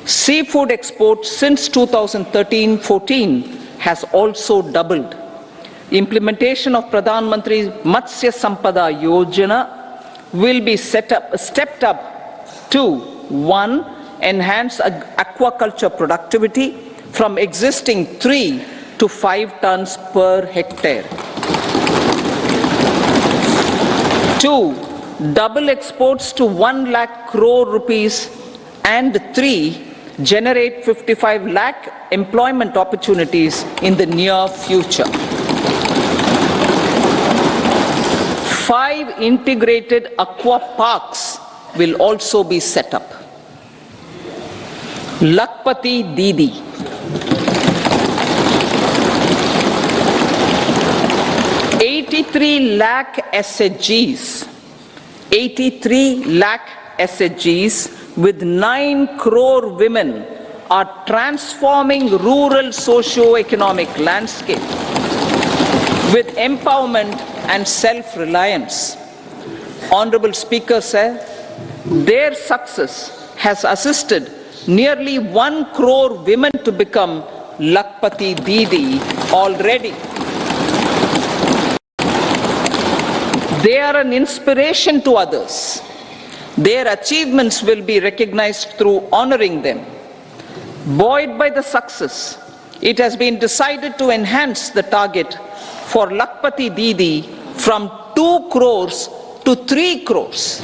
Seafood exports since 2013-14 has also doubled. Implementation of Pradhan Mantri Matsya Sampada Yojana will be stepped up to 1. Enhance aquaculture productivity from existing 3 to 5 tons per hectare. 2. Double exports to 1 lakh crore rupees, and 3. Generate 55 lakh employment opportunities in the near future. 5 integrated aqua parks will also be set up. Lakpati Didi. 83 lakh SHGs. 83 lakh SHGs with 9 crore women are transforming rural socio-economic landscape with empowerment and self-reliance. Honorable Speaker said, their success has assisted nearly 1 crore women to become Lakpati Didi already. They are an inspiration to others. Their achievements will be recognized through honoring them. Buoyed by the success, it has been decided to enhance the target for Lakpati Didi from 2 crores to 3 crores.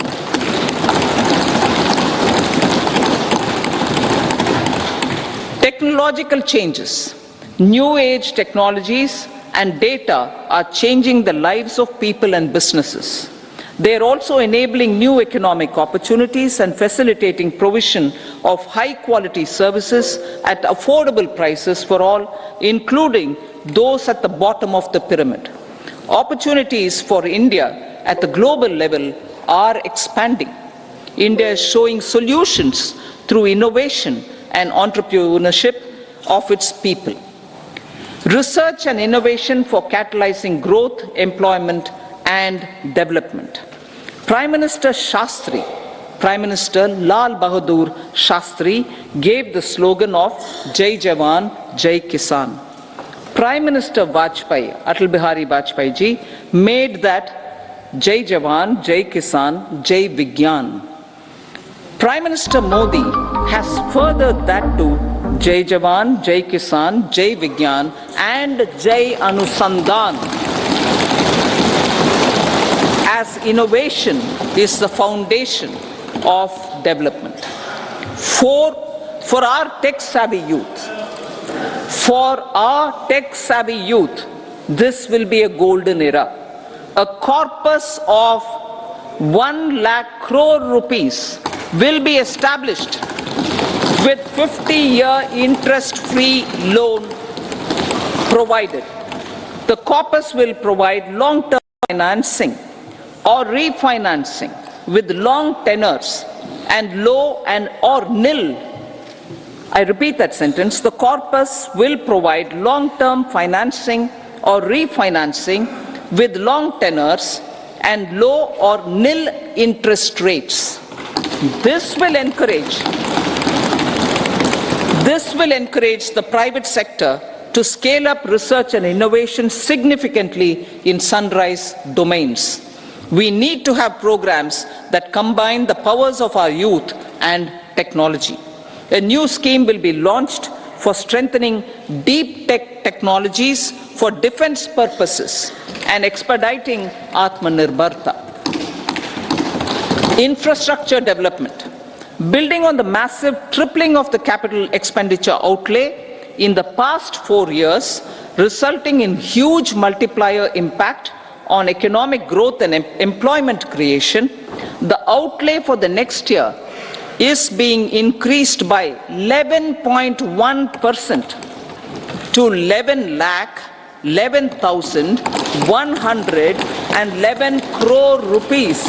Technological changes, new age technologies and data are changing the lives of people and businesses. They are also enabling new economic opportunities and facilitating provision of high-quality services at affordable prices for all, including those at the bottom of the pyramid. Opportunities for India at the global level are expanding. India is showing solutions through innovation and entrepreneurship of its people. Research and innovation for catalyzing growth, employment, and development. Prime Minister Shastri, Prime Minister Lal Bahadur Shastri gave the slogan of Jai Jawan, Jai Kisan. Prime Minister Vajpayee, Atal Bihari Vajpayee ji, made that Jai Jawan, Jai Kisan, Jai Vigyan. Prime Minister Modi has furthered that to Jai Jawan, Jai Kisan, Jai Vigyan, and Jai Anusandhan, as innovation is the foundation of development. For our tech-savvy youth, this will be a golden era. A corpus of 1 lakh crore rupees will be established with 50-year interest-free loan provided. The corpus will provide long-term financing or refinancing with long tenors and low and or nil. I repeat that sentence. The corpus will provide long-term financing or refinancing with long tenors and low or nil interest rates. This will encourage the private sector to scale up research and innovation significantly in sunrise domains. We need to have programs that combine the powers of our youth and technology. A new scheme will be launched for strengthening deep tech technologies for defense purposes and expediting Atmanirbharta. Infrastructure development. Building on the massive tripling of the capital expenditure outlay in the past 4 years, resulting in huge multiplier impact on economic growth and employment creation, the outlay for the next year is being increased by 11.1% to 11,11,111 crore rupees.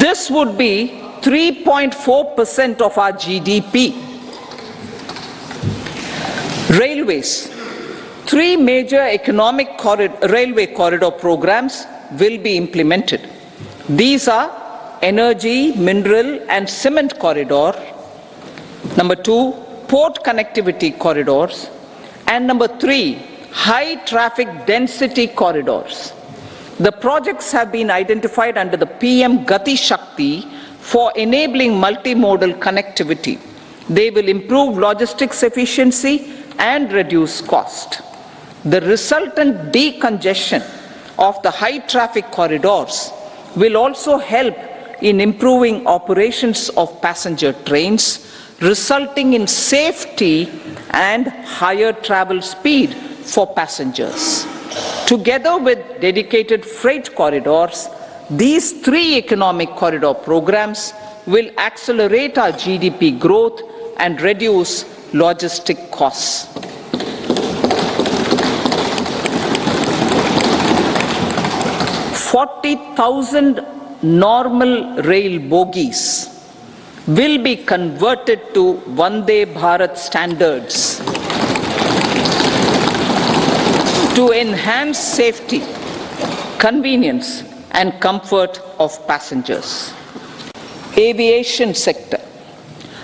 This would be 3.4% of our GDP. Railways. 3 major railway corridor programs will be implemented. These are energy, mineral and cement corridor. Number 2, port connectivity corridors. And number 3, high traffic density corridors. The projects have been identified under the PM Gati Shakti for enabling multimodal connectivity. They will improve logistics efficiency and reduce cost. The resultant decongestion of the high traffic corridors will also help in improving operations of passenger trains, resulting in safety and higher travel speed for passengers. Together with dedicated freight corridors, these 3 economic corridor programs will accelerate our GDP growth and reduce logistic costs. "40,000 normal rail bogies will be converted to Vande Bharat standards to enhance safety, convenience and comfort of passengers." Aviation sector.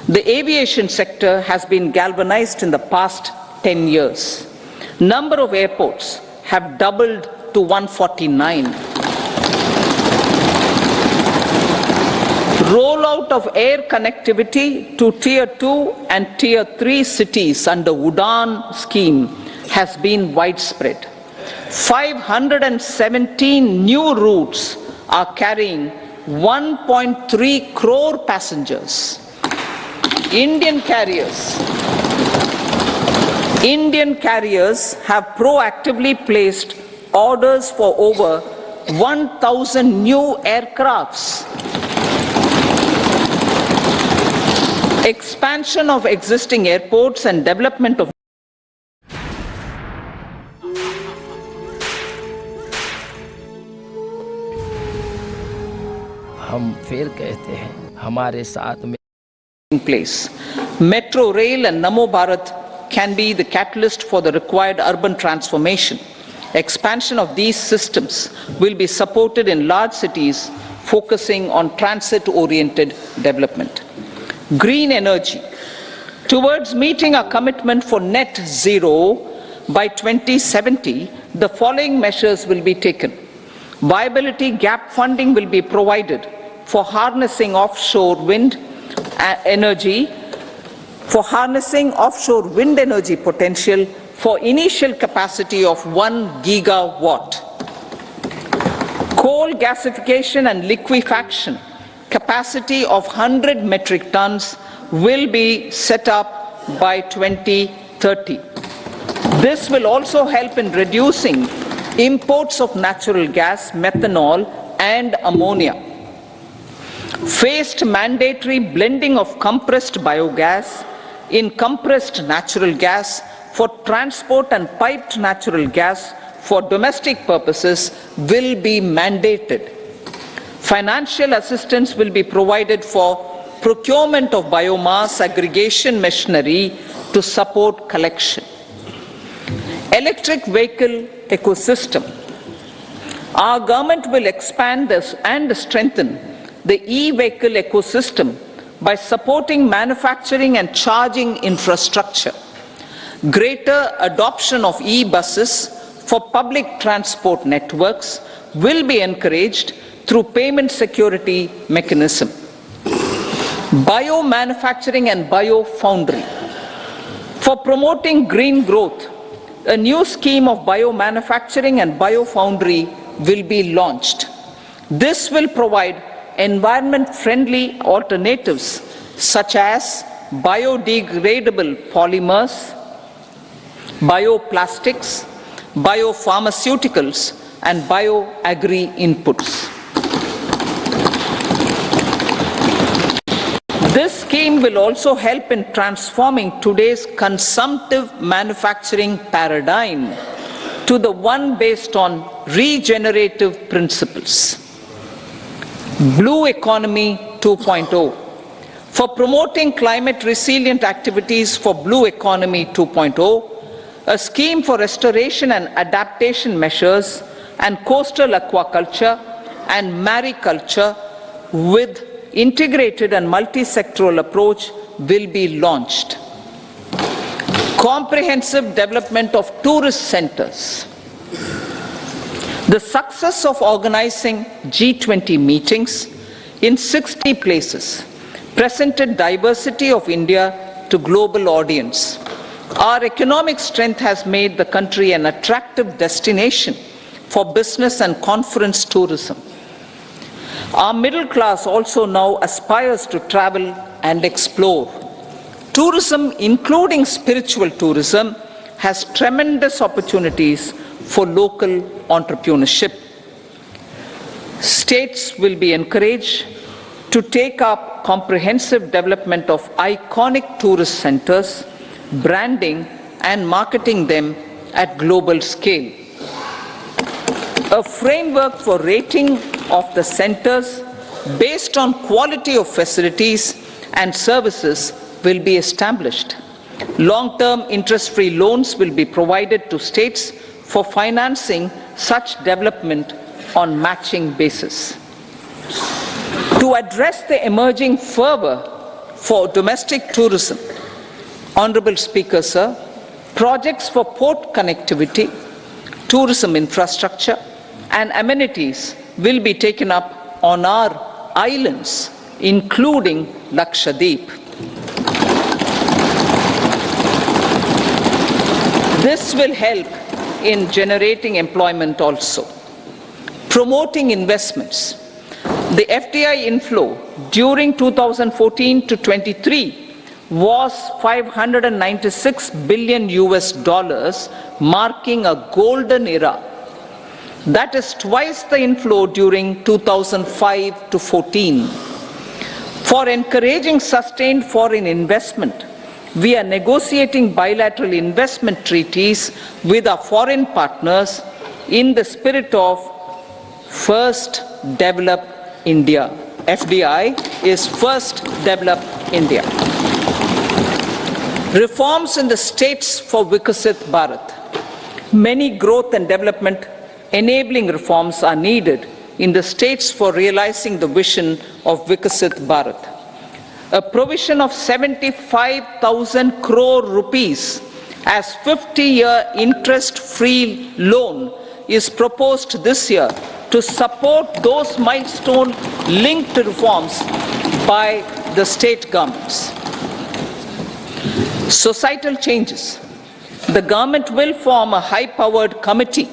The aviation sector has been galvanized in the past 10 years. Number of airports have doubled to 149. Rollout of air connectivity to Tier 2 and Tier 3 cities under UDAN scheme has been widespread. 517 new routes are carrying 1.3 crore passengers. Indian carriers have proactively placed orders for over 1,000 new aircrafts. Expansion of existing airports and development of हम फिर कहते हैं हमारे साथ में place. Metro rail and Namo Bharat can be the catalyst for the required urban transformation. Expansion of these systems will be supported in large cities focusing on transit-oriented development. Green energy. Towards meeting our commitment for net zero by 2070, the following measures will be taken. Viability gap funding will be provided for harnessing offshore wind energy potential for initial capacity of 1 gigawatt. Coal gasification and liquefaction capacity of 100 metric tons will be set up by 2030. This will also help in reducing imports of natural gas, methanol and ammonia. Phased mandatory blending of compressed biogas in compressed natural gas for transport and piped natural gas for domestic purposes will be mandated. Financial assistance will be provided for procurement of biomass aggregation machinery to support collection. Electric vehicle ecosystem. Our government will expand this and strengthen the e-vehicle ecosystem by supporting manufacturing and charging infrastructure. Greater adoption of e-buses for public transport networks will be encouraged through payment security mechanism. Biomanufacturing and biofoundry. For promoting green growth, a new scheme of biomanufacturing and biofoundry will be launched. This will provide environment-friendly alternatives such as biodegradable polymers, bioplastics, biopharmaceuticals, and bioagri inputs. This scheme will also help in transforming today's consumptive manufacturing paradigm to the one based on regenerative principles. Blue Economy 2.0. For promoting climate resilient activities for Blue Economy 2.0, a scheme for restoration and adaptation measures and coastal aquaculture and mariculture with integrated and multi-sectoral approach will be launched. Comprehensive development of tourist centers. The success of organizing G20 meetings in 60 places presented diversity of India to global audience. Our economic strength has made the country an attractive destination for business and conference tourism. Our middle class also now aspires to travel and explore. Tourism, including spiritual tourism, has tremendous opportunities for local entrepreneurship. States will be encouraged to take up comprehensive development of iconic tourist centers, branding and marketing them at global scale. A framework for rating of the centers based on quality of facilities and services will be established. Long-term interest-free loans will be provided to states for financing such development on matching basis. To address the emerging fervor for domestic tourism, Honorable Speaker, sir, projects for port connectivity, tourism infrastructure, and amenities will be taken up on our islands, including Lakshadweep. This will help in generating employment also. Promoting investments. The FDI inflow during 2014 to 23 was $596 billion US, marking a golden era. That is twice the inflow during 2005 to 14. For encouraging sustained foreign investment, we are negotiating bilateral investment treaties with our foreign partners in the spirit of First Develop India. FDI is First Develop India. Reforms in the states for Vikasit Bharat. Many growth and development enabling reforms are needed in the states for realizing the vision of Vikasit Bharat. A provision of 75,000 crore rupees as 50-year interest-free loan is proposed this year to support those milestone-linked reforms by the state governments. Societal changes. The government will form a high-powered committee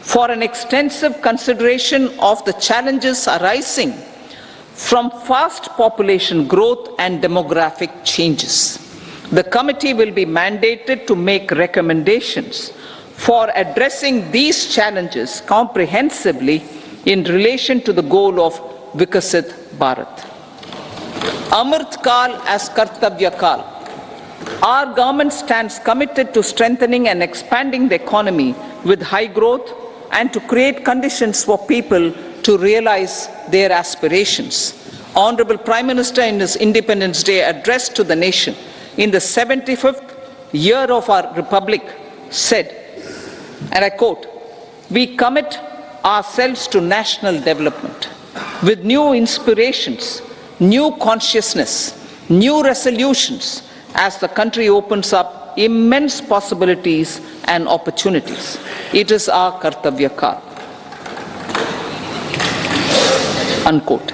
for an extensive consideration of the challenges arising from fast population growth and demographic changes. The committee will be mandated to make recommendations for addressing these challenges comprehensively in relation to the goal of Vikasit Bharat. Amrit Kal as Kartavya Kal. Our government stands committed to strengthening and expanding the economy with high growth and to create conditions for people to realize their aspirations. Honorable Prime Minister in his Independence Day address to the nation in the 75th year of our Republic said, and I quote, "We commit ourselves to national development with new inspirations, new consciousness, new resolutions as the country opens up immense possibilities and opportunities. It is our Kartavya Kal." Unquote.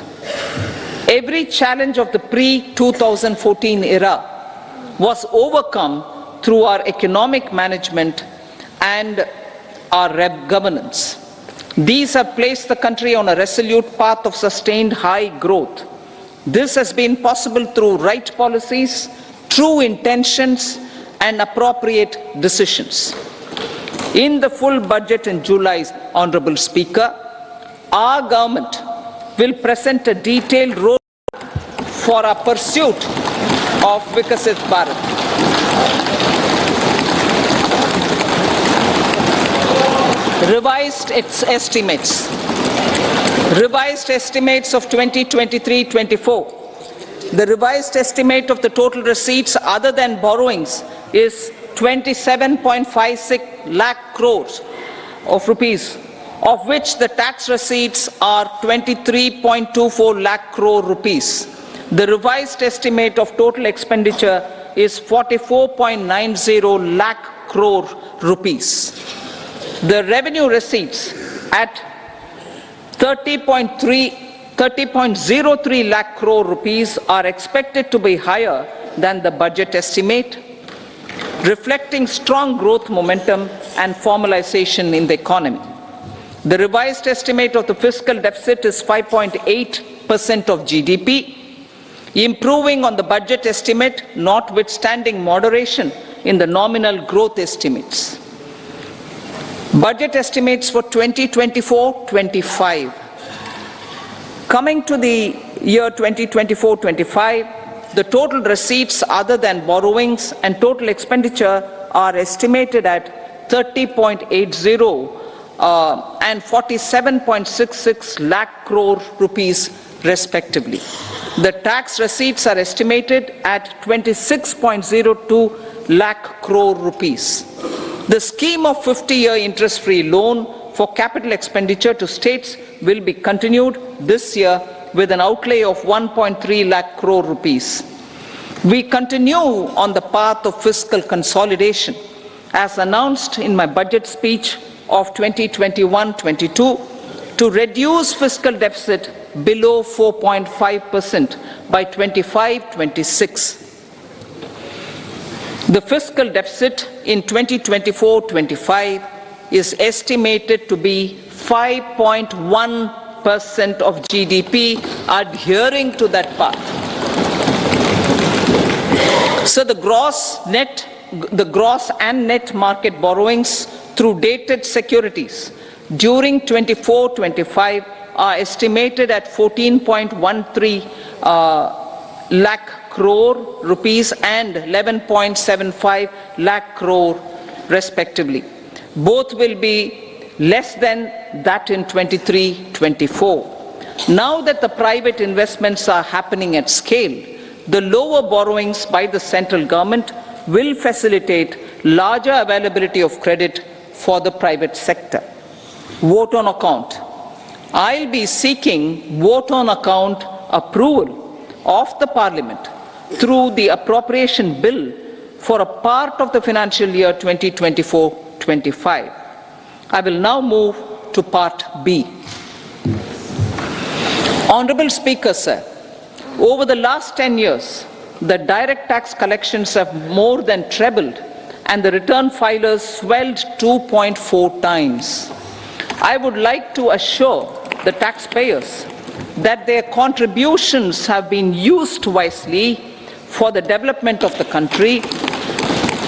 Every challenge of the pre-2014 era was overcome through our economic management and our governance. These have placed the country on a resolute path of sustained high growth. This has been possible through right policies, true intentions, and appropriate decisions. In the full budget in July, Honorable Speaker, our government will present a detailed roadmap for our pursuit of Vikasit Bharat. Revised estimates. Revised estimates of 2023-24. The revised estimate of the total receipts other than borrowings is 27.56 lakh crores of rupees of which the tax receipts are 23.24 lakh crore rupees. The revised estimate of total expenditure is 44.90 lakh crore rupees. The revenue receipts at 30.03 lakh crore rupees are expected to be higher than the budget estimate, reflecting strong growth momentum and formalization in the economy. The revised estimate of the fiscal deficit is 5.8% of GDP, improving on the budget estimate, notwithstanding moderation in the nominal growth estimates. Budget estimates for 2024-25. Coming to the year 2024-25, the total receipts other than borrowings and total expenditure are estimated at 30.80 and 47.66 lakh crore rupees respectively. The tax receipts are estimated at 26.02 lakh crore rupees. The scheme of 50-year interest-free loan for capital expenditure to states will be continued this year with an outlay of 1.3 lakh crore rupees. We continue on the path of fiscal consolidation, as announced in my budget speech of 2021-22, to reduce fiscal deficit below 4.5% by 25-26. The fiscal deficit in 2024-25 is estimated to be 5.1% of GDP, adhering to that path. So the gross and net market borrowings through dated securities during 24-25 are estimated at 14.13 lakh crore rupees and 11.75 lakh crore respectively. Both will be less than that in 23-24. Now that the private investments are happening at scale, the lower borrowings by the central government will facilitate larger availability of credit for the private sector. Vote on account. I'll be seeking vote on account approval of the Parliament through the appropriation bill for a part of the financial year 2024-25. I will now move to part B. Honorable Speaker, sir, over the last 10 years, the direct tax collections have more than trebled and the return filers swelled 2.4 times. I would like to assure the taxpayers that their contributions have been used wisely for the development of the country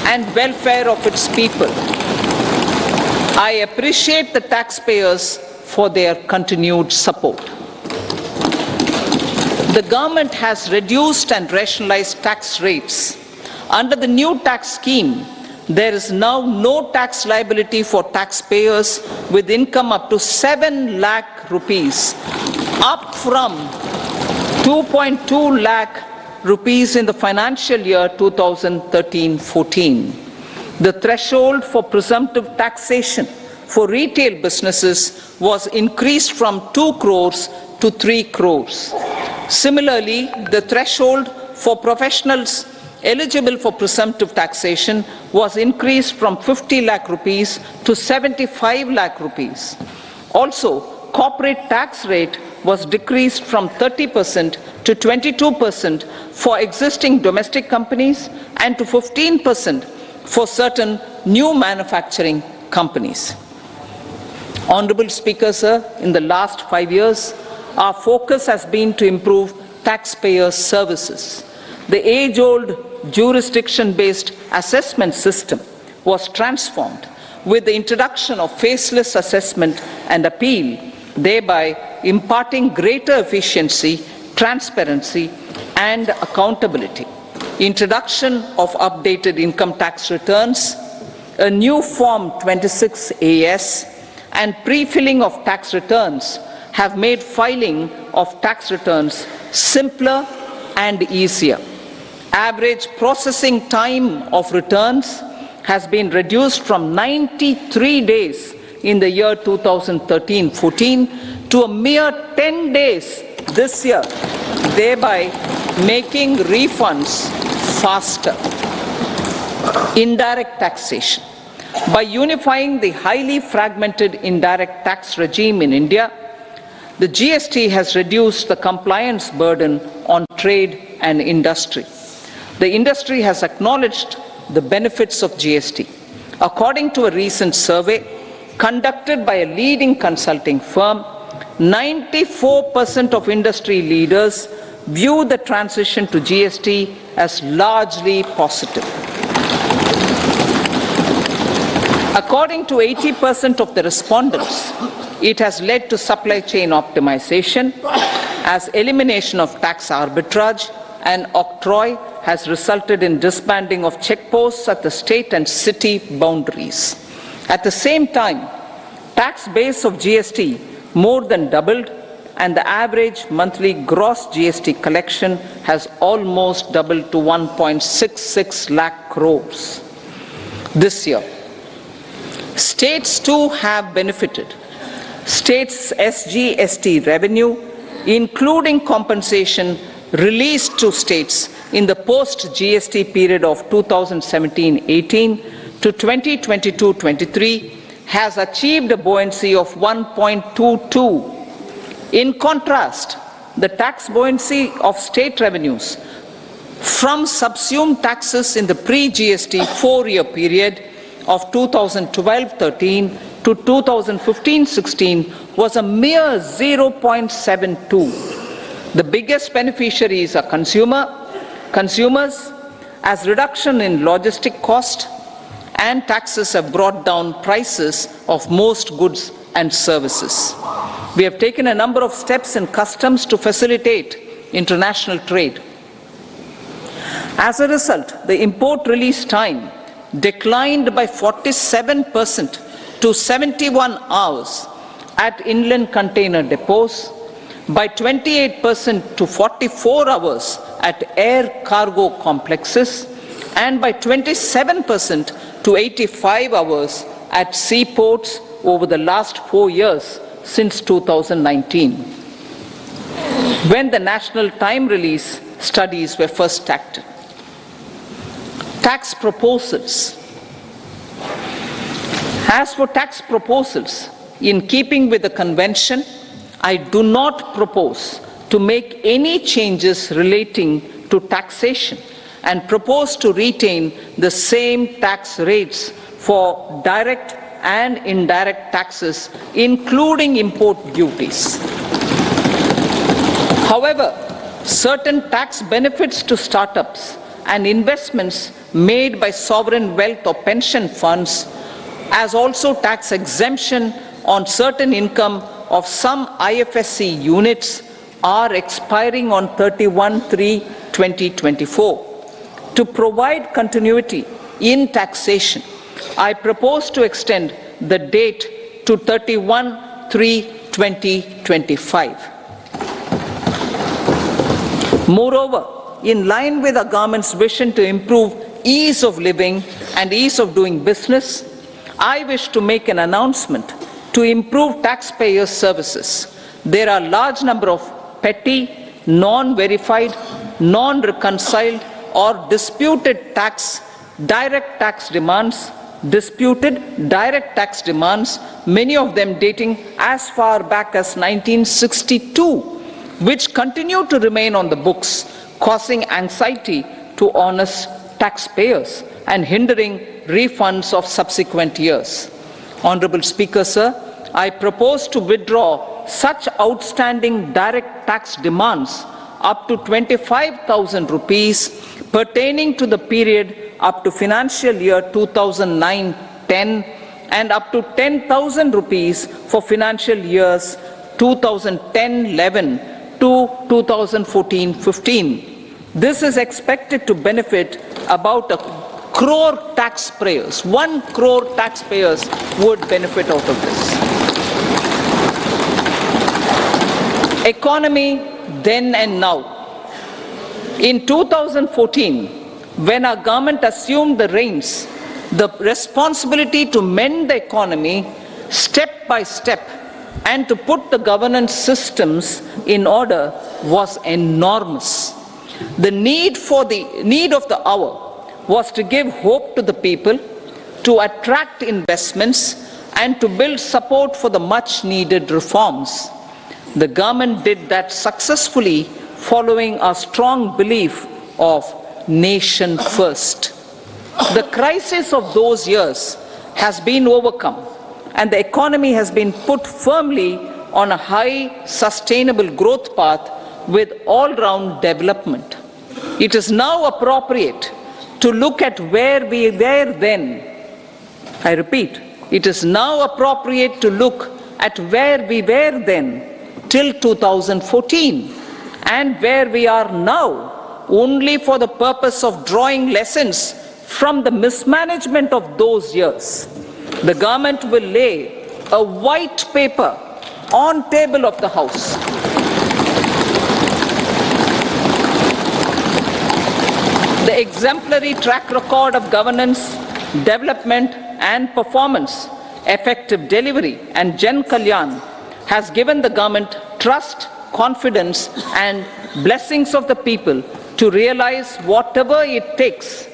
and welfare of its people. I appreciate the taxpayers for their continued support. The government has reduced and rationalized tax rates. Under the new tax scheme, there is now no tax liability for taxpayers with income up to 7 lakh rupees, up from 2.2 lakh rupees in the financial year 2013-14. The threshold for presumptive taxation for retail businesses was increased from 2 crores to 3 crores. Similarly, the threshold for professionals eligible for presumptive taxation was increased from 50 lakh rupees to 75 lakh rupees. Also, corporate tax rate was decreased from 30% to 22% for existing domestic companies and to 15% for certain new manufacturing companies. Honorable Speaker, sir, in the last 5 years, our focus has been to improve taxpayer services. The age-old jurisdiction-based assessment system was transformed with the introduction of faceless assessment and appeal, thereby imparting greater efficiency, transparency, and accountability. Introduction of updated income tax returns, a new Form 26AS, and pre-filling of tax returns have made filing of tax returns simpler and easier. Average processing time of returns has been reduced from 93 days in the year 2013-14 to a mere 10 days this year, thereby making refunds faster. Indirect taxation. By unifying the highly fragmented indirect tax regime in India, the GST has reduced the compliance burden on trade and industry. The industry has acknowledged the benefits of GST. According to a recent survey conducted by a leading consulting firm, 94% of industry leaders view the transition to GST as largely positive. According to 80% of the respondents, it has led to supply chain optimization, as elimination of tax arbitrage and octroi has resulted in disbanding of checkposts at the state and city boundaries. At the same time, tax base of GST more than doubled, and the average monthly gross GST collection has almost doubled to 1.66 lakh crores this year. States too have benefited. States' SGST revenue, including compensation released to states in the post-GST period of 2017-18 to 2022-23, has achieved a buoyancy of 1.22. In contrast, the tax buoyancy of state revenues from subsumed taxes in the pre-GST four-year period of 2012-13 to 2015-16 was a mere 0.72. The biggest beneficiaries are consumers, as reduction in logistic cost and taxes have brought down prices of most goods and services. We have taken a number of steps in customs to facilitate international trade. As a result, the import release time declined by 47% to 71 hours at inland container depots, by 28% to 44 hours at air cargo complexes, and by 27% to 85 hours at seaports over the last 4 years since 2019, when the national time release studies were first acted. Tax proposals. As for tax proposals, in keeping with the convention, I do not propose to make any changes relating to taxation and propose to retain the same tax rates for direct and indirect taxes, including import duties. However, certain tax benefits to startups and investments made by sovereign wealth or pension funds, as also tax exemption on certain income of some IFSC units, are expiring on 31/3/2024. To provide continuity in taxation, I propose to extend the date to 31/3/2025. Moreover, in line with our government's vision to improve ease of living and ease of doing business, I wish to make an announcement to improve taxpayers' services. There are a large number of petty, non-verified, non-reconciled or disputed direct tax demands, many of them dating as far back as 1962, which continue to remain on the books, causing anxiety to honest taxpayers and hindering refunds of subsequent years. Honorable Speaker, sir, I propose to withdraw such outstanding direct tax demands up to 25,000 rupees pertaining to the period up to financial year 2009-10 and up to 10,000 rupees for financial years 2010-11 to 2014-15. This is expected to benefit about 1 crore taxpayers. 1 crore taxpayers would benefit out of this. Economy then and now. In 2014, when our government assumed the reins, the responsibility to mend the economy step by step, and to put the governance systems in order was enormous. The need of the hour was to give hope to the people, to attract investments, and to build support for the much needed reforms. The government did that successfully, following a strong belief of nation first. The crisis of those years has been overcome, and the economy has been put firmly on a high, sustainable growth path with all-round development. It is now appropriate to look at where we were then. I repeat, it is now appropriate to look at where we were then till 2014 and where we are now, only for the purpose of drawing lessons from the mismanagement of those years. The government will lay a white paper on table of the House. The exemplary track record of governance, development and performance, effective delivery and Jan Kalyan has given the government trust, confidence and blessings of the people to realize whatever it takes.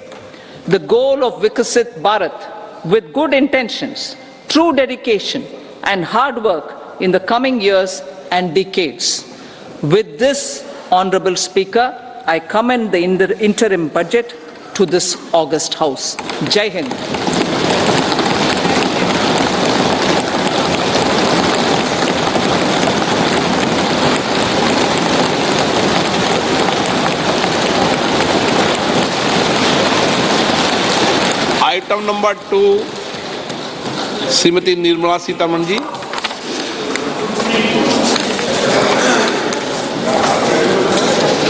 The goal of Vikasit Bharat with good intentions, true dedication and hard work in the coming years and decades. With this, Honorable Speaker, I commend the interim budget to this august House. Jai Hind. Item number 2 Shrimati Nirmala Sitharaman ji.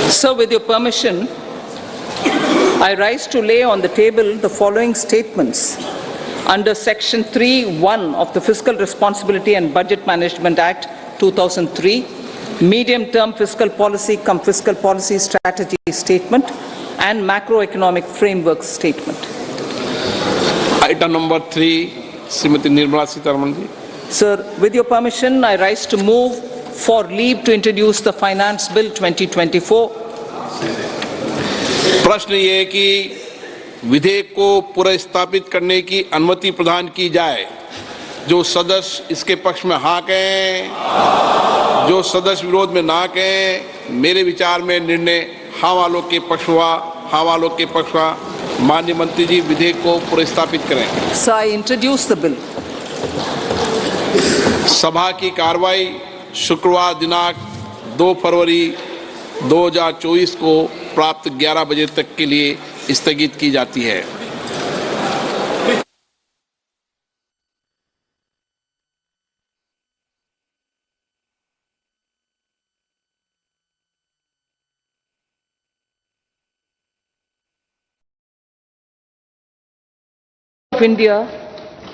Sir, with your permission, I rise to lay on the table the following statements under Section 3(1) of the Fiscal Responsibility and Budget Management Act 2003, Medium-Term Fiscal Policy cum Fiscal Policy Strategy Statement and Macroeconomic Framework Statement. Item number 3, Srimati Nirmala Sitharaman ji. Sir, with your permission, I rise to move for leave to introduce the Finance Bill 2024. प्रश्न ये है कि विधेयक को पुनर्स्थापित करने की अनुमति प्रदान की जाए। जो सदस्य इसके पक्ष में हाँ कहें, जो सदस्य विरोध में ना कहें। मेरे विचार में निर्णय हाँ वालों के पक्ष हुआ, हाँ वालों के पक्ष हुआ। माननीय मंत्री जी विधेयक को पुनर्स्थापित करें। Sir, I introduce the bill. सभा की कार्रवाई शुक्रवार दिनांक 2 फरवरी 2024 को प्राप्त 11 बजे तक के लिए स्थगित की जाती है। Of India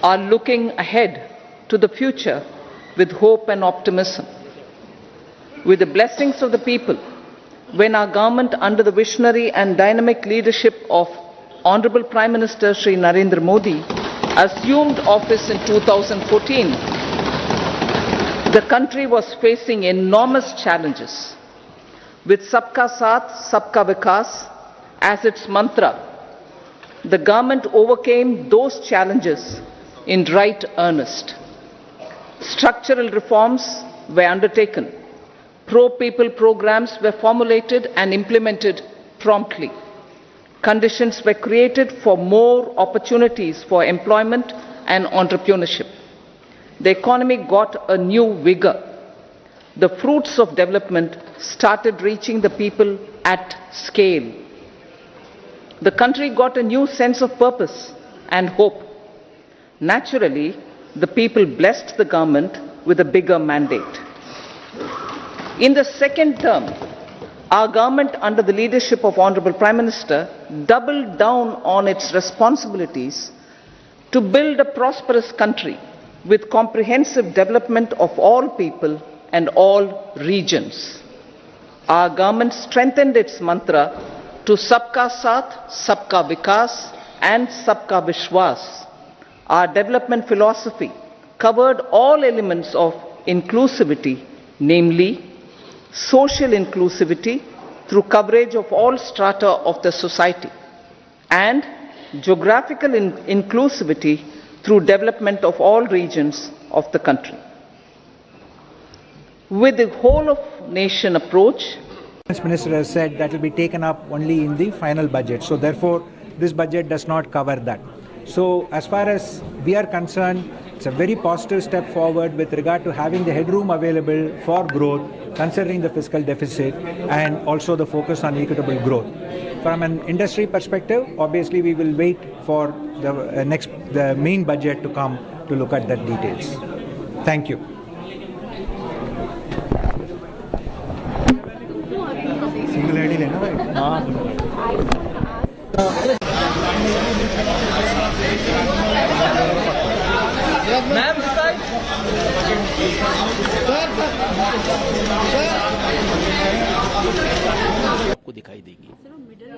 are looking ahead to the future with hope and optimism. With the blessings of the people, when our government under the visionary and dynamic leadership of Honorable Prime Minister Shri Narendra Modi assumed office in 2014, the country was facing enormous challenges. With Sabka Saath, Sabka Vikas as its mantra, the government overcame those challenges in right earnest. Structural reforms were undertaken. Pro-people programs were formulated and implemented promptly. Conditions were created for more opportunities for employment and entrepreneurship. The economy got a new vigor. The fruits of development started reaching the people at scale. The country got a new sense of purpose and hope. Naturally, the people blessed the government with a bigger mandate. In the second term, our government under the leadership of Honorable Prime Minister doubled down on its responsibilities to build a prosperous country with comprehensive development of all people and all regions. Our government strengthened its mantra to Sabka Saath, Sabka Vikas and Sabka Vishwas. Our development philosophy covered all elements of inclusivity, namely social inclusivity through coverage of all strata of the society, and geographical inclusivity through development of all regions of the country. With the whole of nation approach, The Finance Minister has said that will be taken up only in the final budget. So therefore, this budget does not cover that. So as far as we are concerned, it's a very positive step forward with regard to having the headroom available for growth, considering the fiscal deficit and also the focus on equitable growth. From an industry perspective, obviously we will wait for the main budget to come to look at that details. Thank you. Single ID लेना भाई. आपको दिखाई देगी. Sir, middle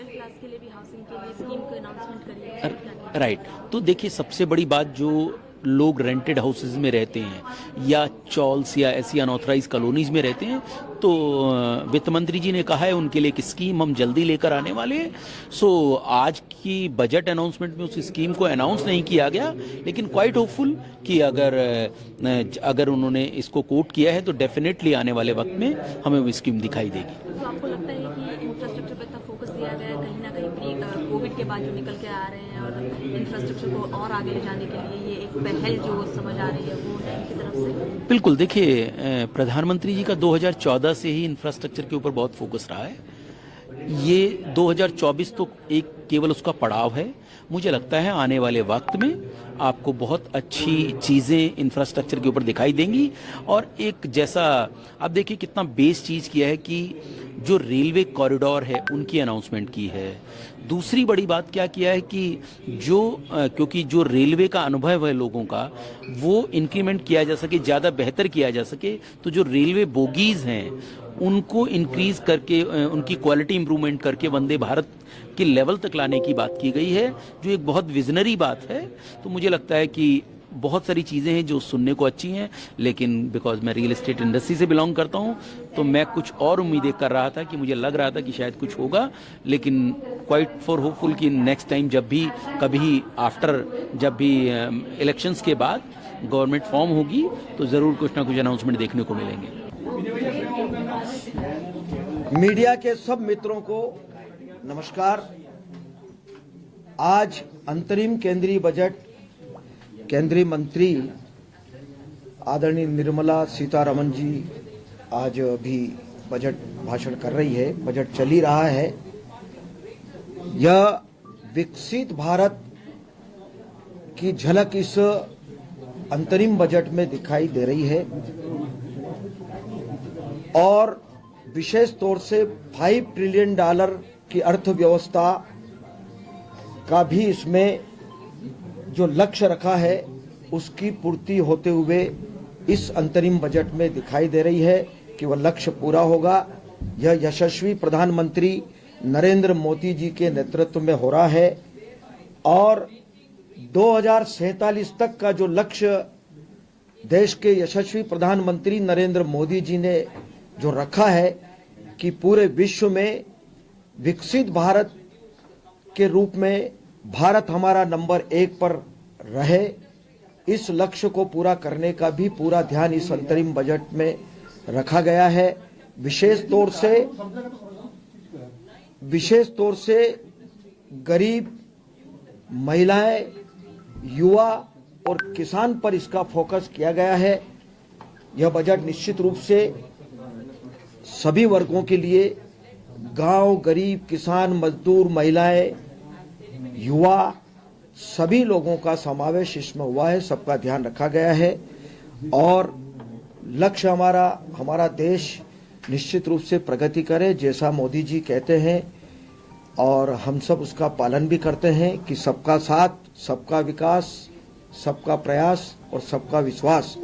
class के लिए भी housing के लिए स्कीम को अनाउंसमेंट करिए. राइट. तो देखिए, सबसे बड़ी बात, जो लोग रेंटेड हाउसेज में रहते हैं या चॉल्स या ऐसी अनऑथराइज कॉलोनीज में रहते हैं, तो वित्त मंत्री जी ने कहा है उनके लिए एक स्कीम हम जल्दी लेकर आने वाले हैं. सो आज की बजट अनाउंसमेंट में उस स्कीम को अनाउंस नहीं किया गया, लेकिन क्वाइट होपफुल कि अगर उन्होंने इसको कोट किया है तो डेफिनेटली आने वाले वक्त में हमें वो स्कीम दिखाई देगी. तो आपको लगता है कि इंफ्रास्ट्रक्चर पर इतना फोकस दिया गया है, कहीं ना कहीं कोविड के बाद जो निकल के आ रहे हैं और इंफ्रास्ट्रक्चर को और आगे ले जाने के लिए ये एक पहल जो समझ आ रही है वो है इनकी तरफ से? बिल्कुल. देखिए, प्रधानमंत्री जी का 2014 से ही इंफ्रास्ट्रक्चर के ऊपर बहुत फोकस रहा है. ये 2024 तो एक केवल उसका पड़ाव है. मुझे लगता है आने वाले वक्त में आपको बहुत अच्छी चीज़ें इंफ्रास्ट्रक्चर के ऊपर दिखाई देंगी. और एक जैसा आप देखिए कितना बेस चीज़ किया है कि जो रेलवे कॉरिडोर है उनकी अनाउंसमेंट की है. दूसरी बड़ी बात क्या किया है कि क्योंकि जो रेलवे का अनुभव है लोगों का, वो इंक्रीमेंट किया जा सके, ज़्यादा बेहतर किया जा सके. तो जो रेलवे बोगीज़ हैं उनको इंक्रीज करके, उनकी क्वालिटी इंप्रूवमेंट करके वंदे भारत के लेवल तक लाने की बात की गई है, जो एक बहुत विजनरी बात है. तो मुझे लगता है कि बहुत सारी चीज़ें हैं जो सुनने को अच्छी हैं, लेकिन बिकॉज मैं रियल एस्टेट इंडस्ट्री से बिलोंग करता हूं, तो मैं कुछ और उम्मीदें कर रहा था कि मुझे लग रहा था कि शायद कुछ होगा. लेकिन क्वाइट फॉर होपफुल कि नेक्स्ट टाइम जब भी कभी आफ्टर जब भी इलेक्शंस के बाद गवर्नमेंट फॉर्म होगी तो ज़रूर कुछ ना कुछ अनाउंसमेंट देखने को मिलेंगे. मीडिया के सब मित्रों को नमस्कार. आज अंतरिम केंद्रीय बजट केंद्रीय मंत्री आदरणीय निर्मला सीतारमन जी आज भी बजट भाषण कर रही है. बजट चल ही रहा है. यह विकसित भारत की झलक इस अंतरिम बजट में दिखाई दे रही है और विशेष तौर से $5 ट्रिलियन की अर्थव्यवस्था का भी इसमें जो लक्ष्य रखा है उसकी पूर्ति होते हुए इस अंतरिम बजट में दिखाई दे रही है कि वह लक्ष्य पूरा होगा. यह यशस्वी प्रधानमंत्री नरेंद्र मोदी जी के नेतृत्व में हो रहा है और 2047 तक का जो लक्ष्य देश के यशस्वी प्रधानमंत्री नरेंद्र मोदी जी ने जो रखा है कि पूरे विश्व में विकसित भारत के रूप में भारत हमारा नंबर 1 पर रहे, इस लक्ष्य को पूरा करने का भी पूरा ध्यान इस अंतरिम बजट में रखा गया है. विशेष तौर से गरीब, महिलाएं, युवा और किसान पर इसका फोकस किया गया है. यह बजट निश्चित रूप से सभी वर्गों के लिए, गांव, गरीब, किसान, मजदूर, महिलाएं, युवा, सभी लोगों का समावेश इसमें हुआ है. सबका ध्यान रखा गया है और लक्ष्य हमारा देश निश्चित रूप से प्रगति करे, जैसा मोदी जी कहते हैं और हम सब उसका पालन भी करते हैं कि सबका साथ, सबका विकास, सबका प्रयास और सबका विश्वास,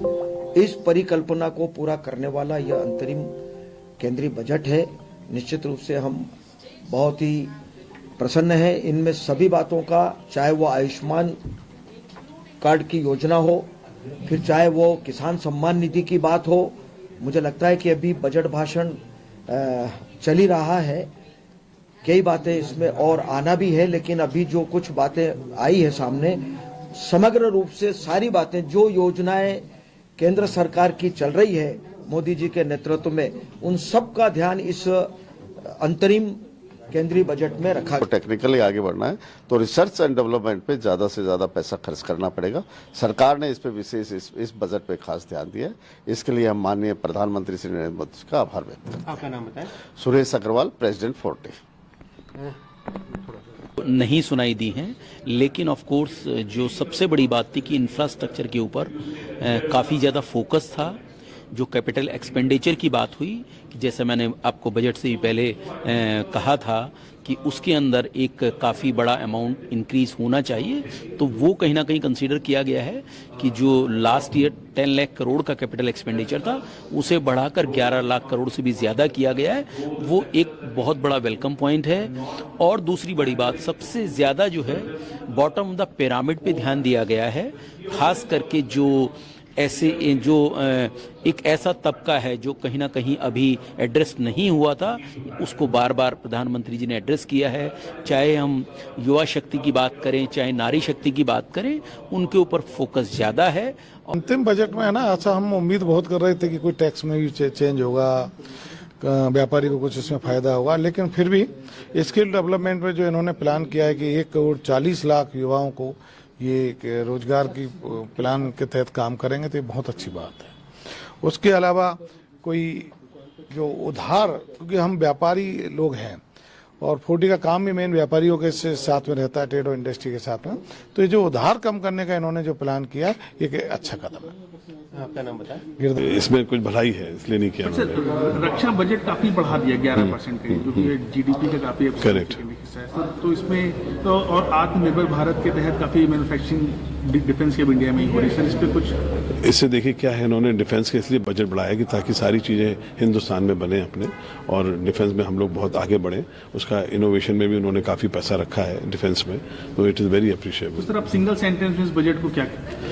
इस परिकल्पना को पूरा करने वाला यह अंतरिम केंद्रीय बजट है. निश्चित रूप से हम बहुत ही प्रसन्न हैं इनमें सभी बातों का, चाहे वो आयुष्मान कार्ड की योजना हो, फिर चाहे वो किसान सम्मान निधि की बात हो, मुझे लगता है कि अभी बजट भाषण चल ही रहा है, कई बातें इसमें और आना भी है, लेकिन अभी जो कुछ बातें आई है सामने, समग्र रूप से सारी बातें, जो योजनाएं केंद्र सरकार की चल रही है मोदी जी के नेतृत्व में, उन सब का ध्यान इस अंतरिम केंद्रीय बजट में रखा तो टेक्निकली आगे बढ़ना है तो रिसर्च एंड डेवलपमेंट पे ज्यादा से ज्यादा पैसा खर्च करना पड़ेगा। सरकार ने इस पे विशेष इस बजट पे खास ध्यान दिया है। इसके लिए हम माननीय प्रधानमंत्री श्री नरेंद्र मोदी का आभार व्यक्त करते हैं। आपका नाम बताएं। सुरेश अग्रवाल, प्रेसिडेंट 40। नहीं सुनाई दी हैं, लेकिन ऑफ कोर्स जो सबसे बड़ी बात थी कि इंफ्रास्ट्रक्चर के ऊपर काफ़ी ज़्यादा फोकस था। जो कैपिटल एक्सपेंडिचर की बात हुई, कि जैसे मैंने आपको बजट से भी पहले कहा था कि उसके अंदर एक काफ़ी बड़ा अमाउंट इंक्रीज होना चाहिए, तो वो कहीं ना कहीं कंसीडर किया गया है कि जो लास्ट ईयर 10 लाख करोड़ का कैपिटल एक्सपेंडिचर था उसे बढ़ाकर 11 लाख करोड़ से भी ज़्यादा किया गया है। वो एक बहुत बड़ा वेलकम पॉइंट है। और दूसरी बड़ी बात, सबसे ज़्यादा जो है बॉटम ऑफ द पिरामिड पे ध्यान दिया गया है, खास करके जो ऐसे जो एक ऐसा तबका है जो कहीं ना कहीं अभी एड्रेस नहीं हुआ था, उसको बार बार प्रधानमंत्री जी ने एड्रेस किया है। चाहे हम युवा शक्ति की बात करें, चाहे नारी शक्ति की बात करें, उनके ऊपर फोकस ज्यादा है। अंतिम बजट में है ना, अच्छा हम उम्मीद बहुत कर रहे थे कि कोई टैक्स में भी चेंज होगा, व्यापारी को कुछ इसमें फायदा होगा, लेकिन फिर भी स्किल डेवलपमेंट में जो इन्होंने प्लान किया है कि 1 करोड़ 40 लाख युवाओं को ये रोजगार की प्लान के तहत काम करेंगे, तो ये बहुत अच्छी बात है। उसके अलावा कोई जो उधार, क्योंकि हम व्यापारी लोग हैं और 40 का काम भी मेन व्यापारियों के साथ में रहता है, ट्रेड और इंडस्ट्री के साथ में, तो ये जो उधार कम करने का इन्होंने जो प्लान किया है, ये एक अच्छा कदम है। आपका नाम बताएं। इसमें कुछ भलाई है, इसलिए नहीं किया। रक्षा बजट काफी बढ़ा दिया 11% जो कि जीडीपी का काफी करेक्ट। तो इसमें तो और आत्मनिर्भर भारत के तहत काफी मैन्युफैक्चरिंग डिफेंस के इंडिया में ही हो रही है, इस पे कुछ इससे देखिए क्या है, इन्होंने डिफेंस के इसलिए बजट बढ़ाया कि ताकि सारी चीजें हिंदुस्तान में बने अपने, और डिफेंस में हम लोग बहुत आगे बढ़े। उसका इनोवेशन में भी उन्होंने काफी पैसा रखा है डिफेंस में, तो it is very appreciable. Sir, आप सिंगल सेंटेंस में इस बजट को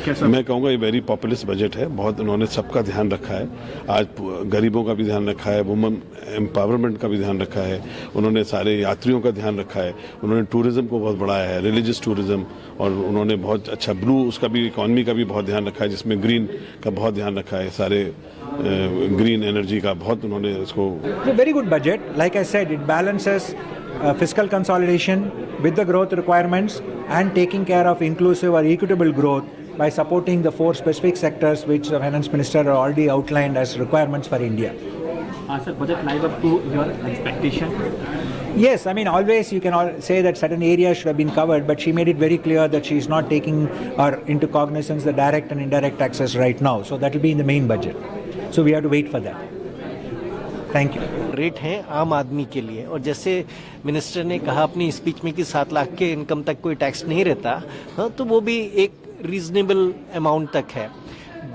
कैसा? मैं कहूँगा ये वेरी पॉपुलिस्ट बजट है। बहुत उन्होंने सबका ध्यान रखा है, आज गरीबों का भी ध्यान रखा है, वुमेन एम्पावरमेंट का भी ध्यान रखा है, उन्होंने सारे यात्रियों का ध्यान रखा है, उन्होंने टूरिज्म को बहुत बढ़ाया है, रिलीजियस टूरिज्म, और उन्होंने बहुत अच्छा ब्लू उसका भी, इकोनॉमी का भी बहुत ध्यान रखा है, जिसमें ग्रीन का बहुत ध्यान रखा है, सारे ग्रीन एनर्जी का बहुत उन्होंने उसको। Very good budget, like I said, it balances fiscal consolidation with the growth requirements and taking care of inclusive or equitable growth by supporting the 4 specific sectors which the finance minister already outlined as requirements for India. Sir, budget live up to your expectation? Yes, I mean, always you can say that certain areas should have been covered, but she made it very clear that she is not taking or into cognizance the direct and indirect taxes right now. So that will be in the main budget. So we have to wait for that. Thank you. Rate हैं आम आदमी के लिए, और जैसे minister ने कहा अपनी स्पीच में कि 7 लाख के इनकम तक कोई टैक्स नहीं रहता, हाँ, तो वो भी एक रीजनेबल अमाउंट तक है।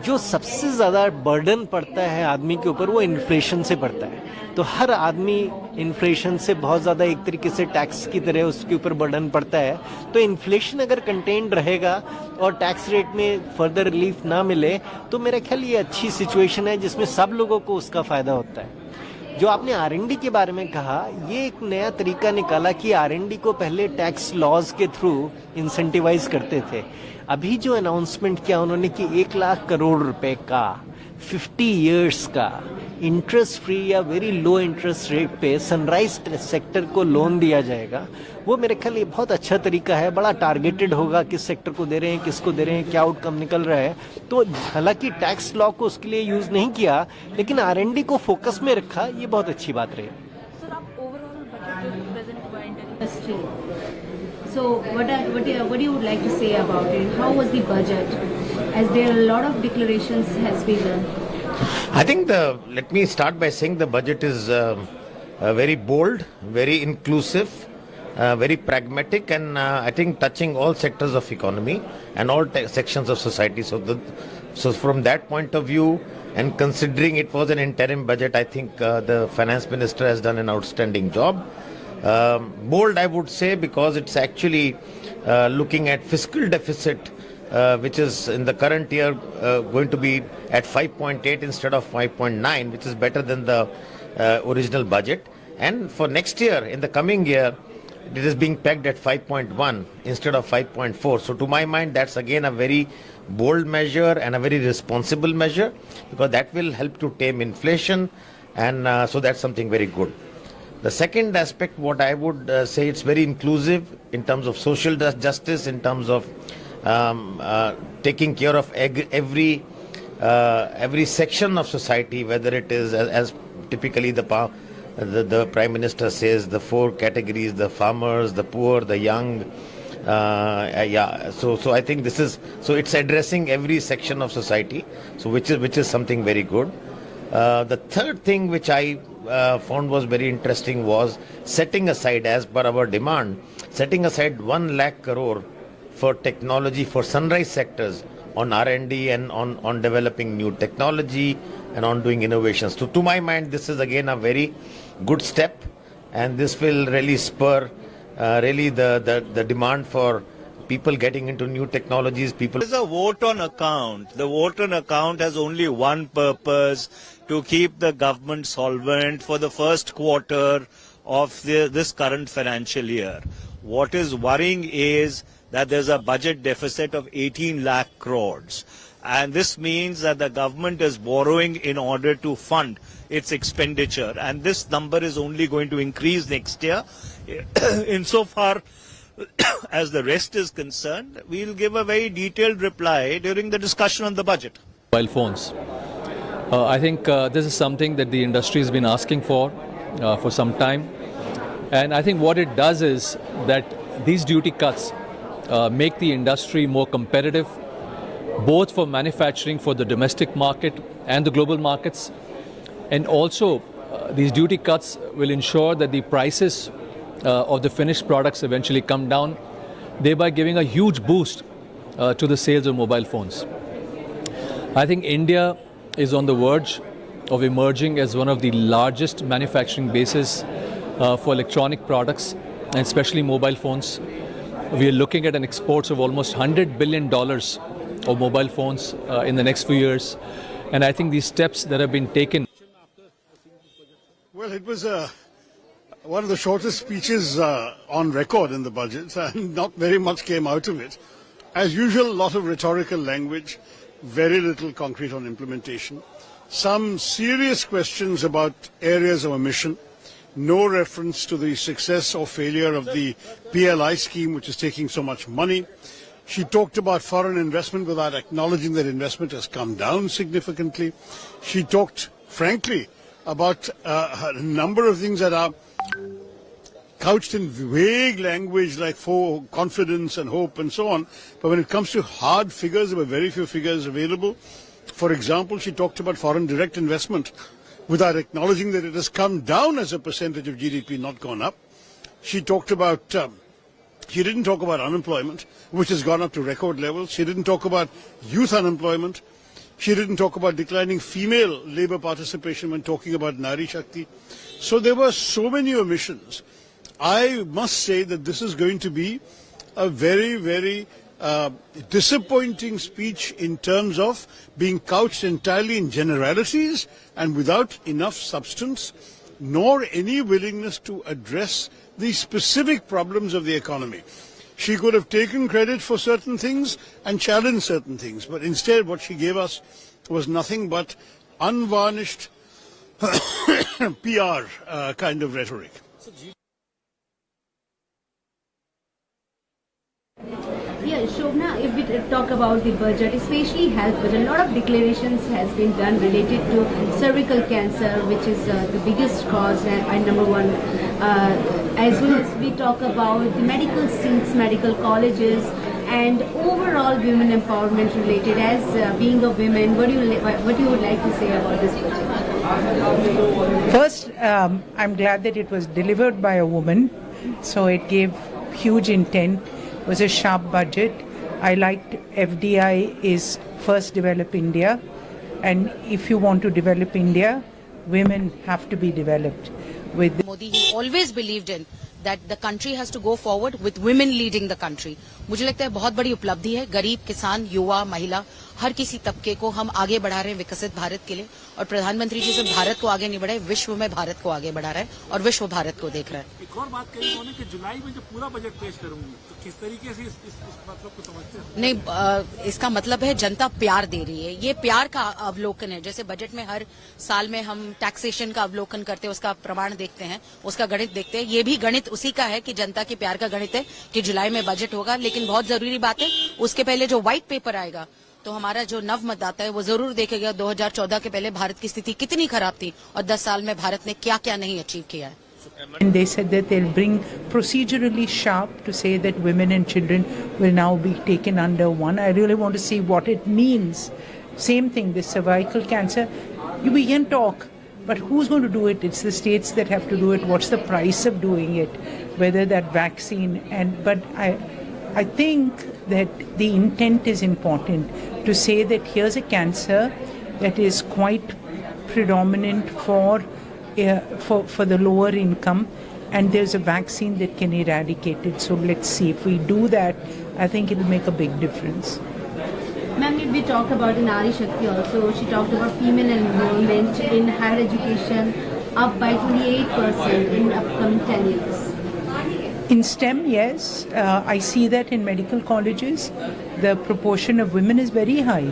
जो सबसे ज़्यादा बर्डन पड़ता है आदमी के ऊपर वो इन्फ्लेशन से पड़ता है, तो हर आदमी इन्फ्लेशन से बहुत ज़्यादा एक तरीके से टैक्स की तरह उसके ऊपर बर्डन पड़ता है। तो इन्फ्लेशन अगर कंटेन्ड रहेगा और टैक्स रेट में फर्दर रिलीफ ना मिले, तो मेरा ख्याल ये अच्छी सिचुएशन है जिसमें सब लोगों को उसका फ़ायदा होता है। जो आपने R&D के बारे में कहा, ये एक नया तरीका निकाला कि R&D को पहले टैक्स लॉज के थ्रू इंसेंटिवाइज करते थे। अभी जो अनाउंसमेंट किया उन्होंने कि 1 लाख करोड़ रुपए का 50 इयर्स का इंटरेस्ट फ्री या वेरी लो इंटरेस्ट रेट पे सनराइज सेक्टर को लोन दिया जाएगा, वो मेरे ख्याल ये बहुत अच्छा तरीका है। बड़ा टारगेटेड होगा, किस सेक्टर को दे रहे हैं, किसको दे रहे हैं, क्या आउटकम निकल रहा है। तो हालांकि टैक्स लॉ को उसके लिए यूज नहीं किया, लेकिन R&D को फोकस में रखा, ये बहुत अच्छी बात रही। सर, आप ओवरऑल बजट प्रेजेंट हुआ industry, so what do you would like to say about it? How was the budget, as there are a lot of declarations has been done? I think let me start by saying the budget is very bold, very inclusive, very pragmatic, and I think touching all sectors of economy and all sections of society. So from that point of view, and considering it was an interim budget, I think the finance minister has done an outstanding job. Bold, I would say, because it's actually looking at fiscal deficit which is in the current year going to be at 5.8 instead of 5.9, which is better than the original budget. And for next year, in the coming year, it is being pegged at 5.1 instead of 5.4. So to my mind, that's again a very bold measure and a very responsible measure, because that will help to tame inflation, and so that's something very good. The second aspect, what I would say, it's very inclusive in terms of social justice, in terms of taking care of every section of society, whether it is as typically the Prime Minister says, the four categories: the farmers, the poor, the young. So I think this is, so it's addressing every section of society, so which is something very good. The third thing which I found was very interesting was setting aside, as per our demand, setting aside 1 lakh crore for technology for sunrise sectors on R&D and on developing new technology and on doing innovations. So to my mind, this is again a very good step, and this will really spur really the demand for people getting into new technologies. People. There's a vote on account. The vote on account has only one purpose: to keep the government solvent for the first quarter of this current financial year. What is worrying is that there's a budget deficit of 18 lakh crores. And this means that the government is borrowing in order to fund its expenditure. And this number is only going to increase next year. Insofar as the rest is concerned, we'll give a very detailed reply during the discussion on the budget. Mobile phones. I think this is something that the industry has been asking for some time. And I think what it does is that these duty cuts make the industry more competitive, both for manufacturing for the domestic market and the global markets. And also, these duty cuts will ensure that the prices of the finished products eventually come down, thereby giving a huge boost to the sales of mobile phones. I think India is on the verge of emerging as one of the largest manufacturing bases for electronic products, and especially mobile phones. We are looking at an exports of almost $100 billion of mobile phones in the next few years. And I think these steps that have been taken. Well, it was one of the shortest speeches on record in the budget, and not very much came out of it. As usual, a lot of rhetorical language, very little concrete on implementation. Some serious questions about areas of omission. No reference to the success or failure of the PLI scheme, which is taking so much money. She talked about foreign investment without acknowledging that investment has come down significantly. She talked, frankly, about a number of things that are couched in vague language like for confidence and hope and so on. But when it comes to hard figures, there were very few figures available. For example, she talked about foreign direct investment without acknowledging that it has come down as a percentage of GDP, not gone up. She talked about, she didn't talk about unemployment, which has gone up to record levels. She didn't talk about youth unemployment. She didn't talk about declining female labor participation when talking about Nari Shakti. So there were so many omissions. I must say that this is going to be a very, very disappointing speech in terms of being couched entirely in generalities and without enough substance, nor any willingness to address the specific problems of the economy. She could have taken credit for certain things and challenged certain things, but instead what she gave us was nothing but unvarnished PR kind of rhetoric. Yeah, Shobna, if we talk about the budget, especially health budget, a lot of declarations has been done related to cervical cancer, which is the biggest cause and number one. As well as we talk about the medical seats, medical colleges, and overall women empowerment related. As being a woman, what you would like to say about this budget? First, I'm glad that it was delivered by a woman, so it gave huge intent. It was a sharp budget. I liked FDI is first develop India, and if you want to develop India, women have to be developed. With Modi, he always believed in that the country has to go forward with women leading the country. मुझे लगता है बहुत बड़ी उपलब्धि है। गरीब, किसान, युवा, महिला, हर किसी तबके को हम आगे बढ़ा रहे हैं विकसित भारत के लिए। और प्रधानमंत्री जी सिर्फ भारत को आगे नहीं बढ़ाए, विश्व में भारत को आगे बढ़ा रहा है और विश्व भारत को देख रहा है। एक और बात कही उन्होंने कि जुलाई में जो पूरा बजट पेश करूंगी, तो किस तरीके से इस मतलब को समझते हैं? नहीं, इसका मतलब है जनता प्यार दे रही है। ये प्यार का अवलोकन है। जैसे बजट में हर साल में हम टैक्सेशन का अवलोकन करते हैं, उसका प्रमाण देखते हैं, उसका गणित देखते हैं। ये भी गणित उसी का है कि जनता के प्यार का गणित है कि जुलाई में बजट होगा। लेकिन बहुत जरूरी बात है, उसके पहले जो व्हाइट पेपर आएगा तो हमारा जो नव मतदाता है वो जरूर देखेगा 2014 के पहले भारत की स्थिति कितनी खराब थी और 10 साल में भारत ने क्या क्या नहीं अचीव किया है। And they said that they'll bring procedurally sharp to say that women and children will now be taken under one. I really want to see what it means. Same thing, this cervical cancer. We can talk, but who's going to do it? It's the states that have to do it. What's the price of doing it? Whether that vaccine but I think that the intent is important to say that here's a cancer that is quite predominant for the lower income, and there's a vaccine that can eradicate it. So let's see. If we do that, I think it will make a big difference. Ma'am, we talked about Nari Shakti also. She talked about female enrollment in higher education up by 28% in upcoming 10 years. In STEM, yes. I see that in medical colleges, the proportion of women is very high.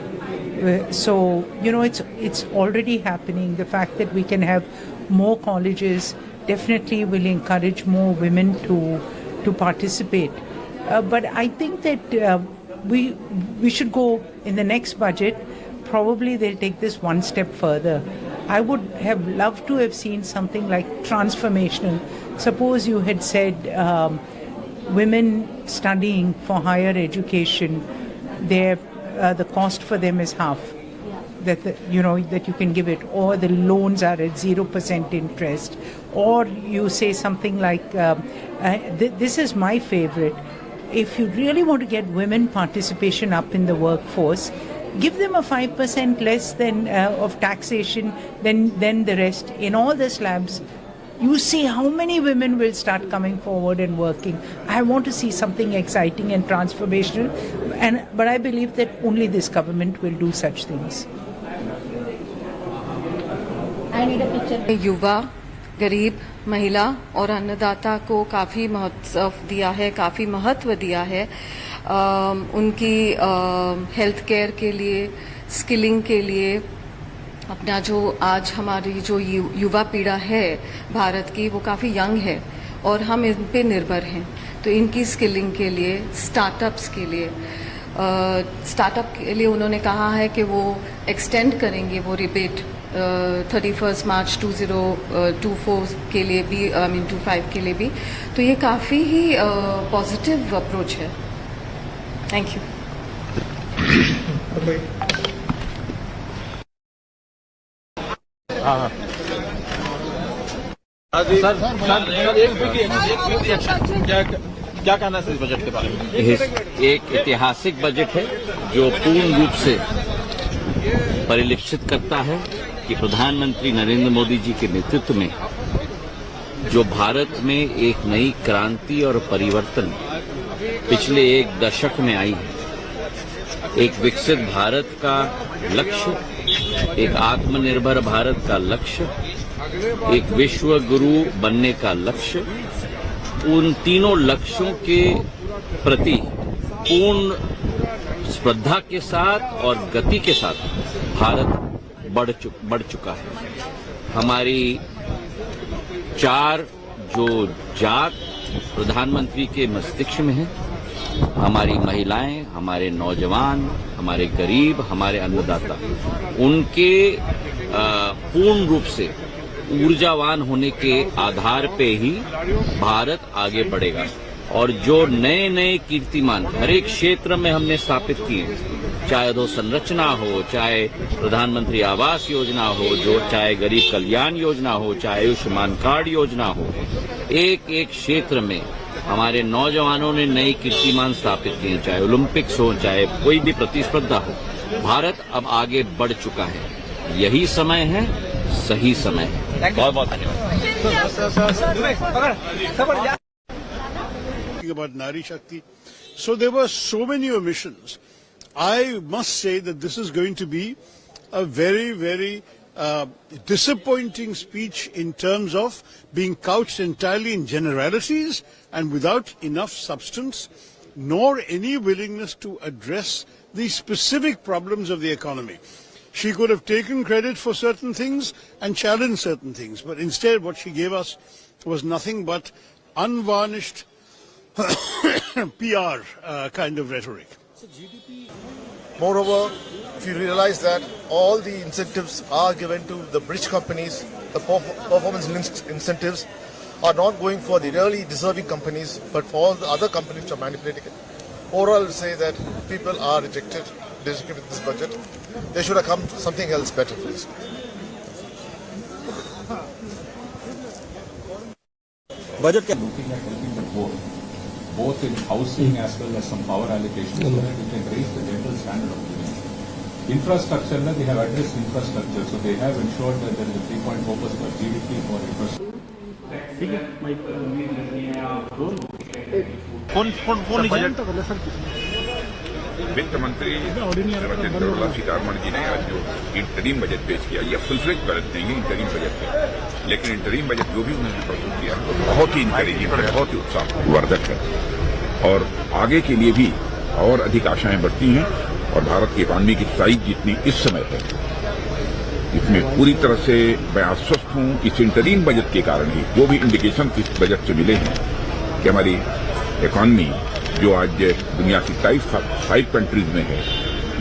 So, it's already happening. The fact that we can have more colleges definitely will encourage more women to participate. But I think that we should go in the next budget. Probably they'll take this one step further. I would have loved to have seen something like transformational. Suppose you had said women studying for higher education, the cost for them is half. That that you can give it, or the loans are at 0% interest, or you say something like this is my favorite. If you really want to get women participation up in the workforce, give them a 5% less than of taxation than the rest in all the slabs. You see how many women will start coming forward and working. I want to see something exciting and transformational, but I believe that only this government will do such things. I need a picture. युवा, गरीब, महिला और अन्नदाता को काफ़ी महत्व दिया है उनकी हेल्थ केयर के लिए, स्किलिंग के लिए। अपना जो आज हमारी जो युवा पीढ़ा है भारत की, वो काफ़ी यंग है और हम इन पे निर्भर हैं। तो इनकी स्किलिंग के लिए, स्टार्टअप्स के लिए, उन्होंने कहा है कि वो एक्सटेंड करेंगे वो रिबेट 31 मार्च 2024 के लिए भी, 25 के लिए भी। तो ये काफ़ी ही पॉजिटिव अप्रोच है। Thank you. क्या कहना है इस बजट के बारे में? एक ऐतिहासिक बजट है जो पूर्ण रूप से परिलक्षित करता है कि प्रधानमंत्री नरेंद्र मोदी जी के नेतृत्व में जो भारत में एक नई क्रांति और परिवर्तन पिछले एक दशक में आई है, एक विकसित भारत का लक्ष्य, एक आत्मनिर्भर भारत का लक्ष्य, एक विश्व गुरु बनने का लक्ष्य, उन तीनों लक्ष्यों के प्रति पूर्ण श्रद्धा के साथ और गति के साथ भारत बढ़ चुका है। हमारी 4 जो जात प्रधानमंत्री के मस्तिष्क में है, हमारी महिलाएं, हमारे नौजवान, हमारे गरीब, हमारे अन्नदाता, उनके पूर्ण रूप से ऊर्जावान होने के आधार पे ही भारत आगे बढ़ेगा। और जो नए नए कीर्तिमान हर एक क्षेत्र में हमने स्थापित किए, चाहे अधोसंरचना हो, चाहे प्रधानमंत्री आवास योजना हो, चाहे गरीब कल्याण योजना हो, चाहे आयुष्मान कार्ड योजना हो, एक एक क्षेत्र में हमारे नौजवानों ने नए कीर्तिमान स्थापित किए, चाहे ओलंपिक्स हो, चाहे कोई भी प्रतिस्पर्धा हो। भारत अब आगे बढ़ चुका है। यही समय है, सही समय है। बहुत बहुत धन्यवाद। talking about Nari Shakti. So there were so many omissions. I must say that this is going to be a very, very disappointing speech in terms of being couched entirely in generalities and without enough substance, nor any willingness to address the specific problems of the economy. She could have taken credit for certain things and challenged certain things, but instead what she gave us was nothing but unvarnished PR kind of rhetoric. Moreover, if you realize that all the incentives are given to the bridge companies, the performance-linked incentives are not going for the really deserving companies, but for all the other companies which are manipulating it. Overall, I will say that people are rejected with this budget. They should have come to something else better, please. Budget looking at helping the poor, both in housing as well as some power allocation, so that we can raise the general standard of living. Infrastructure, they have addressed infrastructure, so they have ensured that there is a 3.4% of GDP for infrastructure. वित्त मंत्री श्रीमती निर्मला सीतारमण जी ने आज जो interim budget पेश किया, ये full fledge budget नहीं है इंटरिम बजट है, लेकिन इंटरिम बजट जो भी उन्होंने प्रस्तुत किया तो बहुत ही इंकरेजिंग है, बहुत ही उत्साहवर्धक है और आगे के लिए भी और अधिक आशाएं बढ़ती हैं और भारत की इकॉनमी की साइज जितनी इस समय है, इसमें पूरी तरह से मैं आश्वस्त हूं। इस इंटरिम बजट के कारण ही जो भी इंडिकेशन इस बजट से मिले हैं कि हमारी इकॉनमी जो आज दुनिया की टाइप 5 कंट्रीज में है,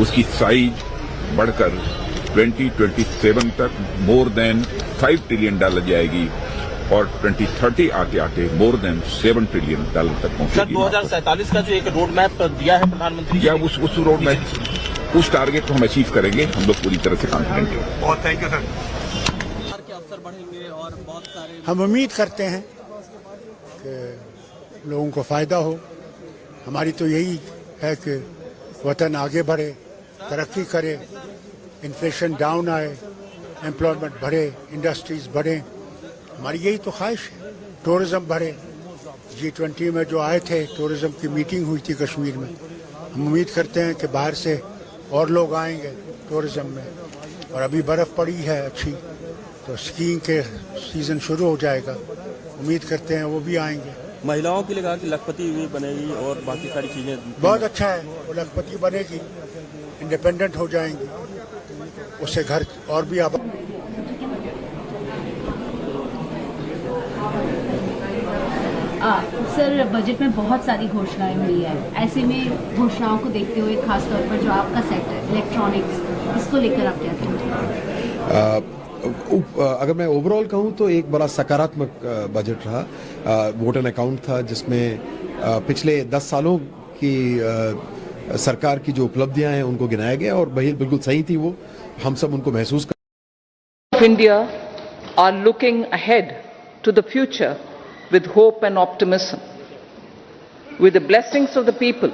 उसकी साइज बढ़कर 2027 तक मोर देन $5 ट्रिलियन जाएगी और 2030 आते आते मोर देन $7 ट्रिलियन तक पहुंचेगी। 2047 का जो एक रोड मैप दिया है प्रधानमंत्री, या उस रोड मैप, उस टारगेट को हम अचीव करेंगे, हम लोग पूरी तरह से कॉन्फिडेंट हैं। बहुत थैंक यू सर। हम उम्मीद करते हैं कि लोगों को फायदा हो। हमारी तो यही है कि वतन आगे बढ़े, तरक्की करे, इन्फ्लेशन डाउन आए, एम्प्लॉयमेंट बढ़े, इंडस्ट्रीज बढ़े। हमारी यही तो ख्वाहिश है। टूरिज्म बढ़े। G20 में जो आए थे, टूरिज्म की मीटिंग हुई थी कश्मीर में, हम उम्मीद करते हैं कि बाहर से और लोग आएंगे टूरिज्म में। और अभी बर्फ़ पड़ी है अच्छी, तो स्कीइंग के सीज़न शुरू हो जाएगा, उम्मीद करते हैं वो भी आएंगे। महिलाओं के लिए कहा कि लखपति भी बनेगी और बाकी सारी चीजें बहुत अच्छा है, वो लखपति बनेगी, इंडिपेंडेंट हो जाएंगी, उससे घर और भी आबाद। सर, बजट में बहुत सारी घोषणाएं हुई है, ऐसे में घोषणाओं को देखते हुए खासतौर पर जो आपका सेक्टर इलेक्ट्रॉनिक्स, इसको लेकर आप क्या कहेंगे? अगर मैं ओवरऑल कहूं तो एक बड़ा सकारात्मक बजट रहा। वोट एंड अकाउंट था जिसमें पिछले 10 सालों की सरकार की जो उपलब्धियां हैं उनको गिनाया गया और बिल्कुल सही थी, वो हम सब उनको महसूस कर। India are looking ahead to the future with hope and optimism. With the blessings of the people,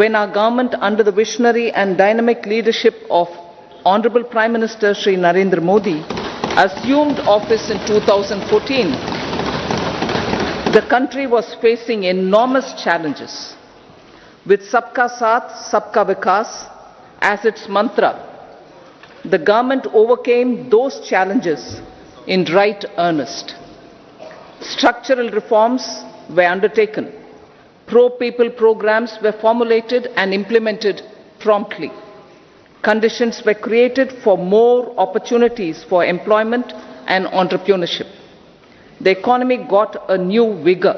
when our government under the visionary and dynamic leadership of Honorable Prime Minister Shri Narendra Modi assumed office in 2014, the country was facing enormous challenges. With Sabka Saath, Sabka Vikas as its mantra, the government overcame those challenges in right earnest. Structural reforms were undertaken. Pro-people programs were formulated and implemented promptly. Conditions were created for more opportunities for employment and entrepreneurship. The economy got a new vigor.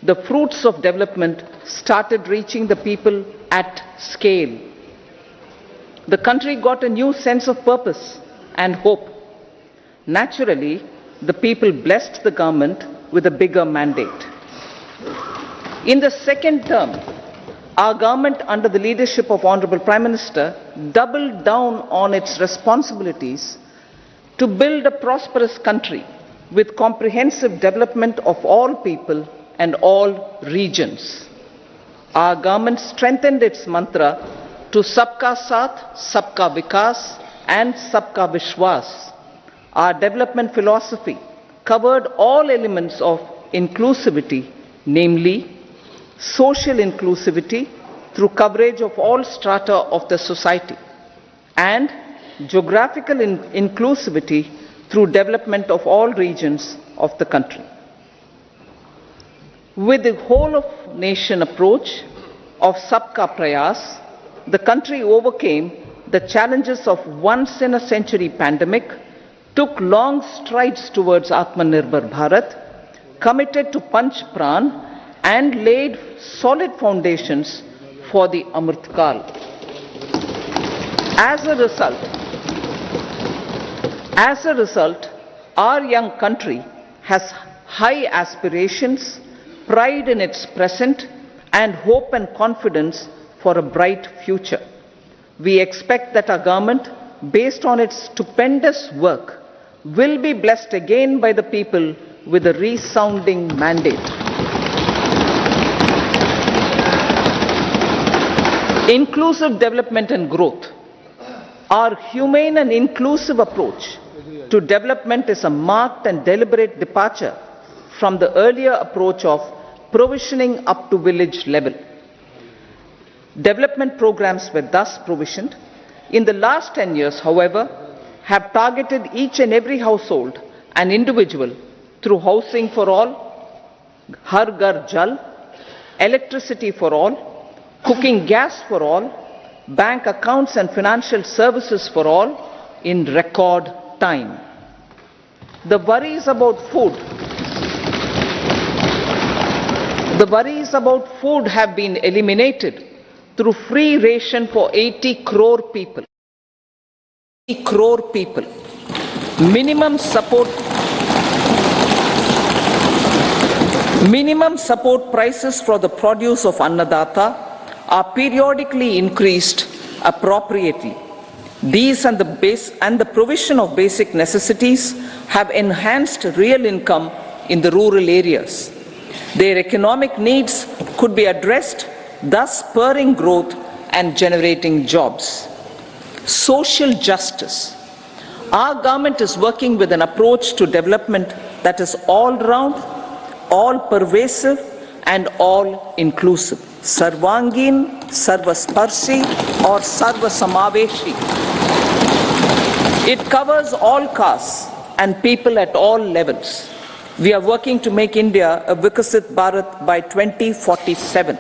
The fruits of development started reaching the people at scale. The country got a new sense of purpose and hope. Naturally, the people blessed the government with a bigger mandate. In the second term, our government, under the leadership of Honorable Prime Minister, doubled down on its responsibilities to build a prosperous country with comprehensive development of all people and all regions. Our government strengthened its mantra to Sabka Saath, Sabka Vikas and Sabka Vishwas. Our development philosophy covered all elements of inclusivity, namely social inclusivity through coverage of all strata of the society, and geographical inclusivity through development of all regions of the country. With the whole of nation approach of Sabka Prayas, the country overcame the challenges of once in a century pandemic, took long strides towards Atmanirbhar Bharat, committed to Panch Pran, and laid solid foundations for the Amrit Kal. As a result, our young country has high aspirations, pride in its present, and hope and confidence for a bright future. We expect that our government, based on its stupendous work, will be blessed again by the people with a resounding mandate. Inclusive development and growth. Our humane and inclusive approach to development is a marked and deliberate departure from the earlier approach of provisioning up to village level. Development programs were thus provisioned. In the last 10 years, however, have targeted each and every household and individual through housing for all, Har Ghar Jal, electricity for all, cooking gas for all, bank accounts and financial services for all in record time. The worries about food have been eliminated through free ration for 80 crore people. Minimum support prices for the produce of Annadata are periodically increased appropriately. These and the provision of basic necessities have enhanced real income in the rural areas. Their economic needs could be addressed, thus spurring growth and generating jobs. Social justice. Our government is working with an approach to development that is all-round, all-pervasive, and all-inclusive. Sarvangin, Sarvasparshi, or Sarvasamaveshi. It covers all castes and people at all levels. We are working to make India a Vikasit Bharat by 2047.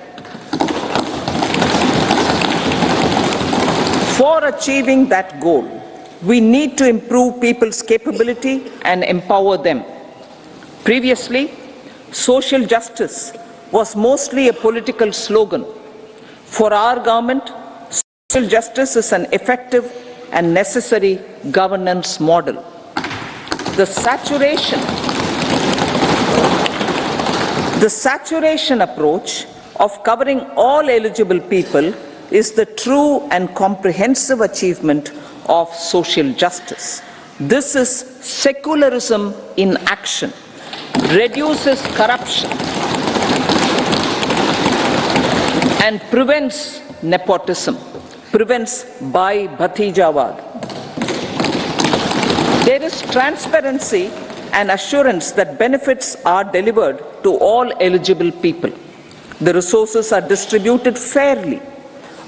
For achieving that goal, we need to improve people's capability and empower them. Previously, social justice was mostly a political slogan. For our government, social justice is an effective and necessary governance model. The saturation approach of covering all eligible people is the true and comprehensive achievement of social justice. This is secularism in action, reduces corruption, and prevents nepotism, prevents by Bhatijawad. There is transparency and assurance that benefits are delivered to all eligible people. The resources are distributed fairly.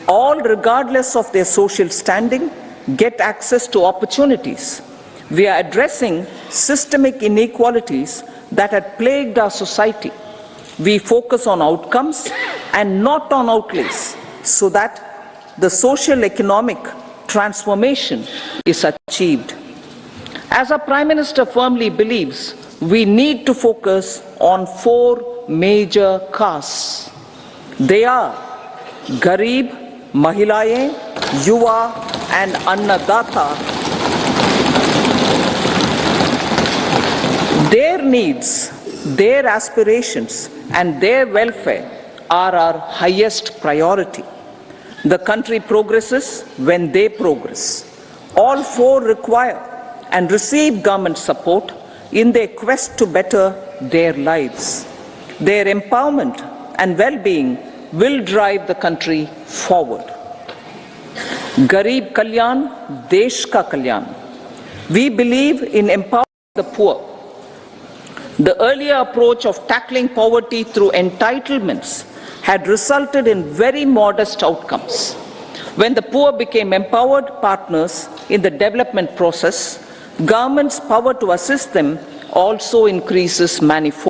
All, regardless of their social standing, get access to opportunities. We are addressing systemic inequalities that had plagued our society. We focus on outcomes and not on outlays, so that the social economic transformation is achieved. As our Prime Minister firmly believes, we need to focus on 4 major castes. They are Garib, Mahilaye, Yuva, and Annadata. Their needs, their aspirations, and their welfare are our highest priority. The country progresses when they progress. All 4 require and receive government support in their quest to better their lives. Their empowerment and well-being will drive the country forward. Garib Kalyan, Desh Ka Kalyan. We believe in empowering the poor. The earlier approach of tackling poverty through entitlements had resulted in very modest outcomes. When the poor became empowered partners in the development process, government's power to assist them also increases manifold.